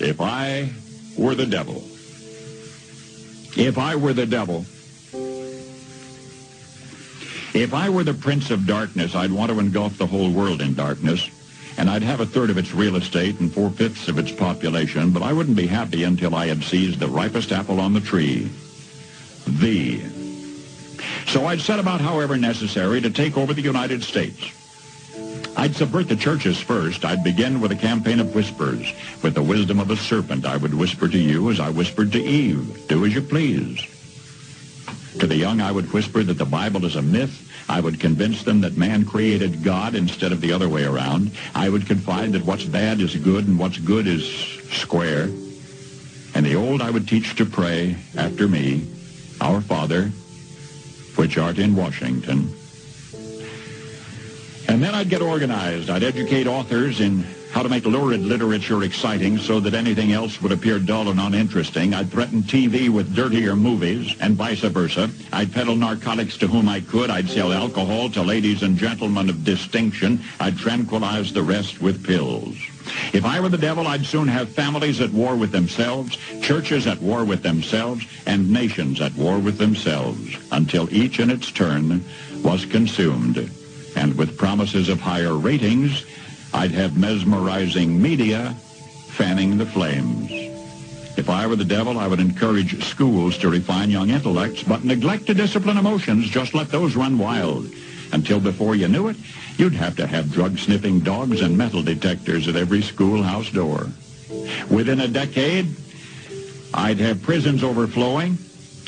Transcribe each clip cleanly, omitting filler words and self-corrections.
If I were the devil. If I were the devil. If I were the prince of darkness, I'd want to engulf the whole world in darkness, and I'd have a third of its real estate and 4/5 of its population, but I wouldn't be happy until I had seized the ripest apple on the tree. Thee. So I'd set about, however necessary, to take over the United States. I'd subvert the churches first. I'd begin with a campaign of whispers. With the wisdom of a serpent, I would whisper to you as I whispered to Eve, do as you please. To the young, I would whisper that the Bible is a myth. I would convince them that man created God instead of the other way around. I would confide that what's bad is good and what's good is square. And the old I would teach to pray after me, Our Father, which art in Washington. And then I'd get organized. I'd educate authors in how to make lurid literature exciting so that anything else would appear dull and uninteresting. I'd threaten TV with dirtier movies and vice versa. I'd peddle narcotics to whom I could. I'd sell alcohol to ladies and gentlemen of distinction. I'd tranquilize the rest with pills. If I were the devil, I'd soon have families at war with themselves, churches at war with themselves, and nations at war with themselves, until each in its turn was consumed. And with promises of higher ratings, I'd have mesmerizing media fanning the flames. If I were the devil, I would encourage schools to refine young intellects, but neglect to discipline emotions. Just let those run wild. Until before you knew it, you'd have to have drug-sniffing dogs and metal detectors at every schoolhouse door. Within a decade, I'd have prisons overflowing.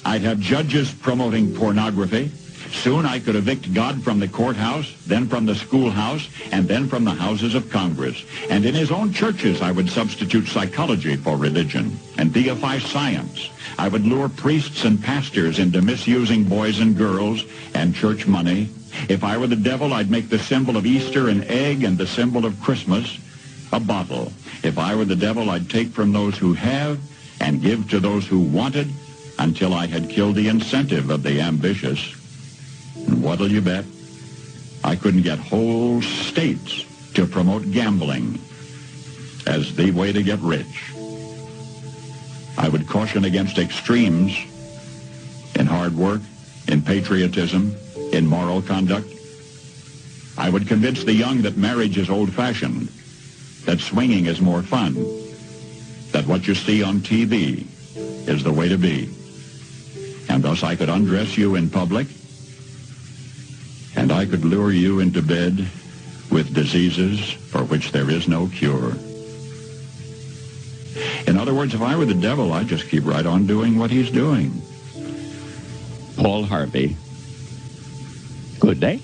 I'd have judges promoting pornography. Soon I could evict God from the courthouse, then from the schoolhouse, and then from the houses of Congress. And in his own churches, I would substitute psychology for religion and deify science. I would lure priests and pastors into misusing boys and girls and church money. If I were the devil, I'd make the symbol of Easter an egg and the symbol of Christmas a bottle. If I were the devil, I'd take from those who have and give to those who wanted until I had killed the incentive of the ambitious. And what'll you bet? I couldn't get whole states to promote gambling as the way to get rich. I would caution against extremes in hard work, in patriotism, in moral conduct. I would convince the young that marriage is old-fashioned, that swinging is more fun, that what you see on TV is the way to be. And thus I could undress you in public, and I could lure you into bed with diseases for which there is no cure. In other words, if I were the devil, I'd just keep right on doing what he's doing. Paul Harvey. Good day.